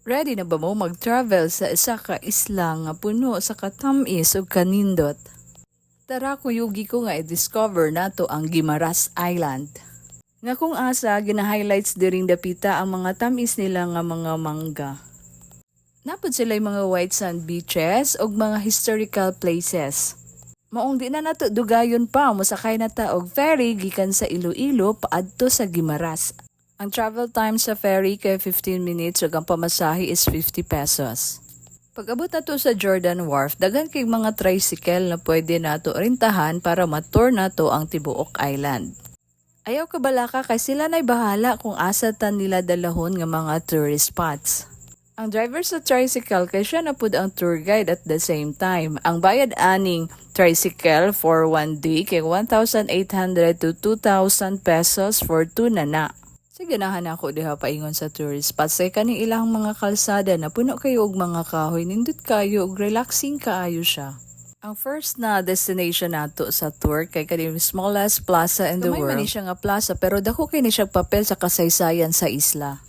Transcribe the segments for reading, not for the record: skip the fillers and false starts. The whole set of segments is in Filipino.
Ready na ba mo mag-travel sa isa ka isla nga puno sa katamis ug kanindot? Tara kuyugi ko nga i-discover nato ang Guimaras Island. Nga kung asa, gina-highlights diring dapita ang mga tamis nila nga mga mangga. Napod sila mga white sand beaches ug mga historical places. Maong di na nato dugayon pa, mosakay na ta og ferry gikan sa Iloilo paadto sa Guimaras. Ang travel time sa ferry kay 15 minutes ug ang pamasahe is 50 pesos. Pag-abot nato sa Jordan Wharf, daghan kay mga tricycle na pwede nato rentahan para ma-tour nato ang tibuok island. Ayaw ka balaka kay sila na'y bahala kung asa tan nila dalahon nga mga tourist spots. Ang driver sa tricycle kay siya na pud ang tour guide at the same time. Ang bayad aning tricycle for 1 day kay 1,800 to 2,000 pesos for 2 na. Sige nahan ako diha paingon sa tourist spots kay kaning ilang mga kalsada na puno kayo og mga kahoy, nindot kayo ug relaxing kaayo siya. Ang first na destination nato sa tour kay kaning smallest plaza in the world. May siya nga plaza pero dako kay ni siya papel sa kasaysayan sa isla.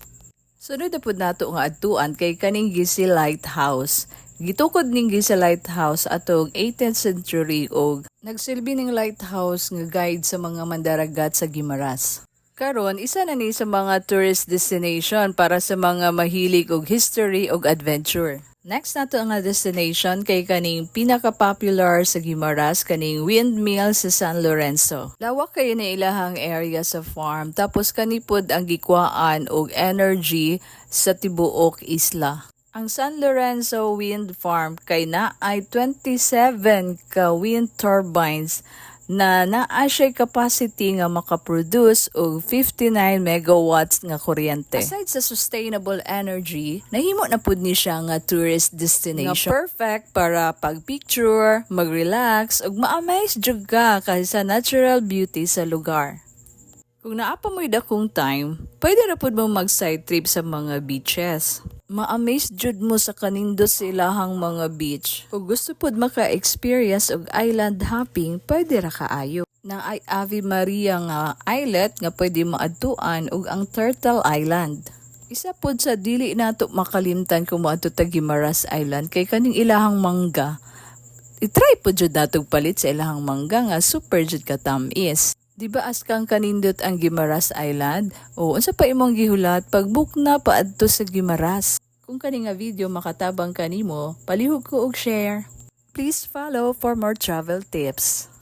Sunod na pud nato nga adtuan kay kaning Gisi Lighthouse. Gitukod ning Gisi Lighthouse atong 18th century og nagsilbi ning lighthouse nga guide sa mga mandaragat sa Guimaras. Karon isa na ni sa mga tourist destination para sa mga mahilig og history og adventure. Next nato nga destination kay kaning pinaka-popular sa Guimaras kaning windmill sa San Lorenzo. Lawak kayo na ilahang area sa farm tapos kanipod ang gikwaan og energy sa tibuok isla. Ang San Lorenzo Wind Farm kay naay 27 ka wind turbines na naa siya capacity nga makaproduce og 59 megawatts nga kuryente. Aside sa sustainable energy, nahimo na pud ni siya nga tourist destination. Nga perfect para pag-picture, mag-relax ug ma-amaze jud ka kasi sa natural beauty sa lugar. Kung naapa mo'y dakong time, pwede na pud mo mag-side trip sa mga beaches. Ma-amaze jud mo sa kanindot sa ilahang mga beach. Kung gusto pud maka-experience og island hopping, pwede ra kaayo. Na ay Ave Maria nga islet nga pwede maadtuan og ang Turtle Island. Isa pud sa dili nato makalimtan kung moadto ta Guimaras Island kay kaning ilahang mangga. I-try pud jud natog palit sa ilahang mangga nga super jud ka tamis. Di ba askang kanindot ang Guimaras Island? O unsa pa imong gihulat pag-book na paadto sa Guimaras? Kung kani nga video makatabang kanimo, palihog ko og share. Please follow for more travel tips.